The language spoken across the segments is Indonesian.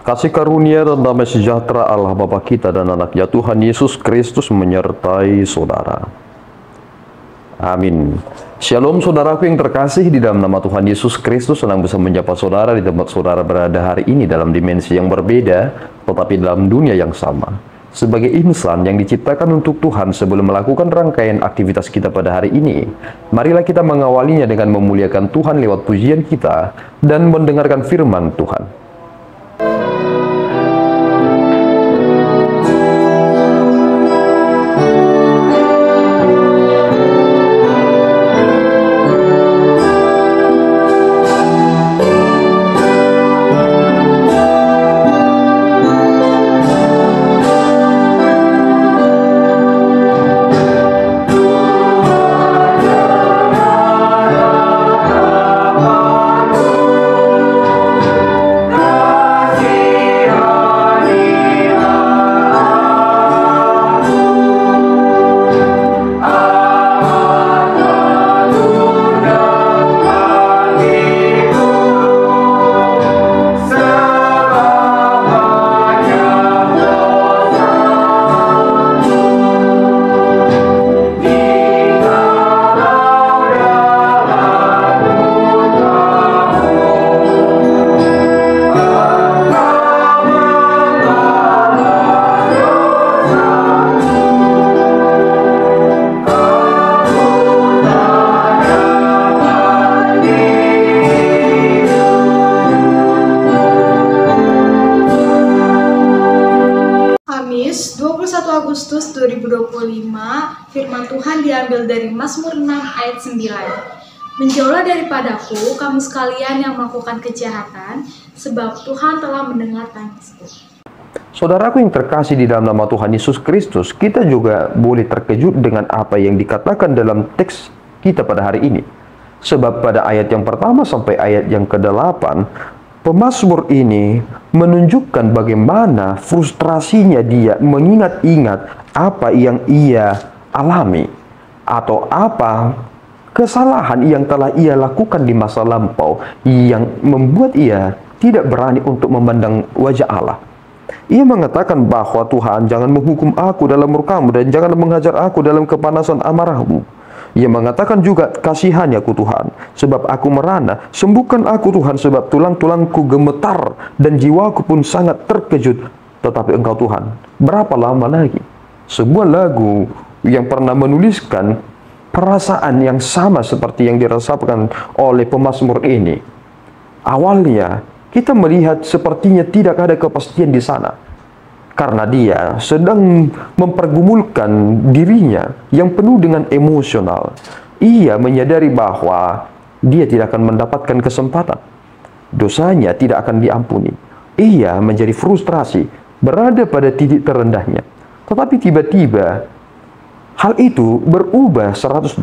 Kasih karunia dan damai sejahtera Allah Bapa kita dan anaknya Tuhan Yesus Kristus menyertai saudara. Amin. Shalom saudaraku yang terkasih, di dalam nama Tuhan Yesus Kristus senang bisa menyapa saudara di tempat saudara berada hari ini dalam dimensi yang berbeda, tetapi dalam dunia yang sama. Sebagai insan yang diciptakan untuk Tuhan sebelum melakukan rangkaian aktivitas kita pada hari ini, marilah kita mengawalinya dengan memuliakan Tuhan lewat pujian kita dan mendengarkan firman Tuhan. Kamis 21 Agustus 2025, firman Tuhan diambil dari Mazmur 6 ayat 9. Menjauhlah daripadaku kamu sekalian yang melakukan kejahatan, sebab Tuhan telah mendengar tangisku. Saudaraku yang terkasih di dalam nama Tuhan Yesus Kristus, kita juga boleh terkejut dengan apa yang dikatakan dalam teks kita pada hari ini. Sebab pada ayat yang pertama sampai ayat yang ke-8, pemazmur ini menunjukkan bagaimana frustrasinya dia mengingat-ingat apa yang ia alami atau apa kesalahan yang telah ia lakukan di masa lampau yang membuat ia tidak berani untuk memandang wajah Allah. Ia mengatakan bahwa Tuhan, jangan menghukum aku dalam murka-Mu dan jangan menghajar aku dalam kepanasan amarah-Mu. Ia mengatakan juga, kasihani aku Tuhan, sebab aku merana, sembuhkan aku Tuhan, sebab tulang-tulangku gemetar dan jiwaku pun sangat terkejut. Tetapi Engkau Tuhan, berapa lama lagi? Sebuah lagu yang pernah menuliskan perasaan yang sama seperti yang dirasakan oleh pemazmur ini. Awalnya kita melihat sepertinya tidak ada kepastian di sana, karena dia sedang mempergumulkan dirinya yang penuh dengan emosional. Ia menyadari bahwa dia tidak akan mendapatkan kesempatan. Dosanya tidak akan diampuni. Ia menjadi frustrasi, berada pada titik terendahnya. Tetapi tiba-tiba hal itu berubah 180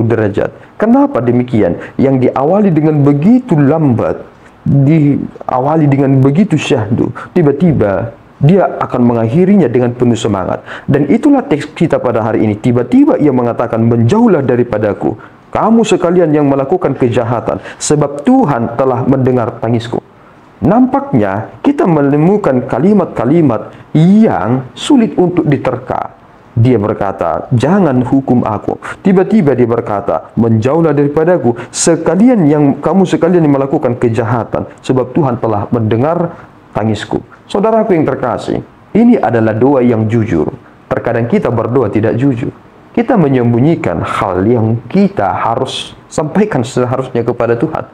derajat. Kenapa demikian? Yang diawali dengan begitu lambat, diawali dengan begitu syahdu, tiba-tiba dia akan mengakhirinya dengan penuh semangat. Dan itulah teks kita pada hari ini. Tiba-tiba ia mengatakan, menjauhlah daripadaku kamu sekalian yang melakukan kejahatan, sebab Tuhan telah mendengar tangisku. Nampaknya kita menemukan kalimat-kalimat yang sulit untuk diterka. Dia berkata, jangan hukum aku. Tiba-tiba dia berkata, menjauhlah daripadaku kamu sekalian yang melakukan kejahatan, sebab Tuhan telah mendengar tangisku. Saudaraku yang terkasih, ini adalah doa yang jujur. Terkadang kita berdoa tidak jujur. Kita menyembunyikan hal yang kita harus sampaikan seharusnya kepada Tuhan.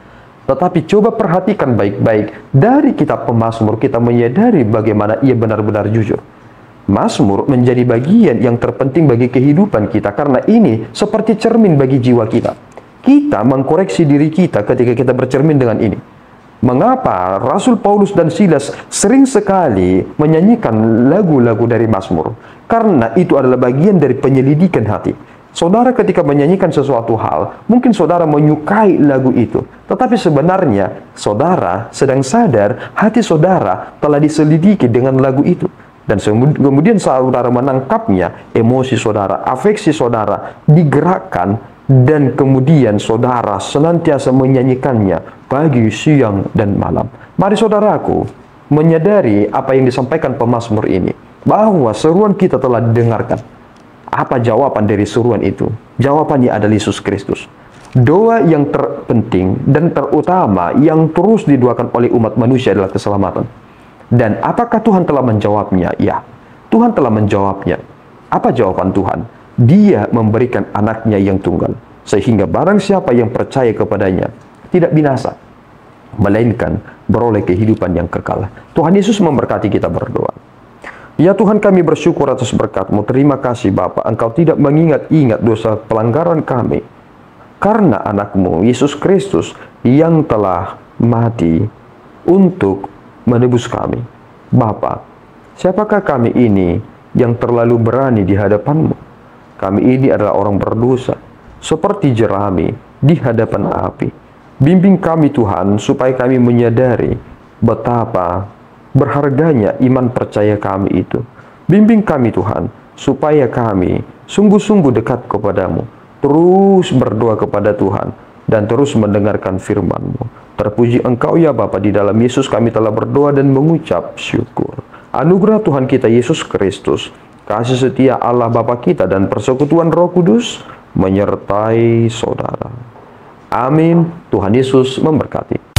Tetapi coba perhatikan baik-baik. Dari kitab pemazmur kita menyadari bagaimana ia benar-benar jujur. Mazmur menjadi bagian yang terpenting bagi kehidupan kita, karena ini seperti cermin bagi jiwa kita. Kita mengkoreksi diri kita ketika kita bercermin dengan ini. Mengapa Rasul Paulus dan Silas sering sekali menyanyikan lagu-lagu dari Mazmur? Karena itu adalah bagian dari penyelidikan hati. Saudara ketika menyanyikan sesuatu hal, mungkin saudara menyukai lagu itu. Tetapi sebenarnya saudara sedang sadar hati saudara telah diselidiki dengan lagu itu. Dan kemudian saudara menangkapnya, emosi saudara, afeksi saudara digerakkan, dan kemudian saudara senantiasa menyanyikannya pagi, siang, dan malam. Mari saudaraku, menyadari apa yang disampaikan pemazmur ini, bahwa seruan kita telah didengarkan. Apa jawaban dari seruan itu? Jawabannya adalah Yesus Kristus. Doa yang terpenting dan terutama yang terus didoakan oleh umat manusia adalah keselamatan. Dan apakah Tuhan telah menjawabnya? Ya, Tuhan telah menjawabnya. Apa jawaban Tuhan? Dia memberikan anaknya yang tunggal, sehingga barang siapa yang percaya kepadanya tidak binasa, melainkan beroleh kehidupan yang kekal. Tuhan Yesus memberkati kita berdoa. Ya Tuhan, kami bersyukur atas berkat-Mu. Terima kasih Bapa, Engkau tidak mengingat-ingat dosa pelanggaran kami, karena anak-Mu Yesus Kristus yang telah mati untuk menebus kami. Bapa, siapakah kami ini yang terlalu berani di hadapan-Mu? Kami ini adalah orang berdosa, seperti jerami di hadapan api. Bimbing kami Tuhan, supaya kami menyadari betapa berharganya iman percaya kami itu. Bimbing kami Tuhan, supaya kami sungguh-sungguh dekat kepadamu, terus berdoa kepada Tuhan, dan terus mendengarkan firman-Mu. Terpuji Engkau ya Bapa, di dalam Yesus kami telah berdoa dan mengucap syukur. Anugerah Tuhan kita Yesus Kristus, kasih setia Allah Bapa kita, dan persekutuan Roh Kudus menyertai saudara. Amin. Tuhan Yesus memberkati.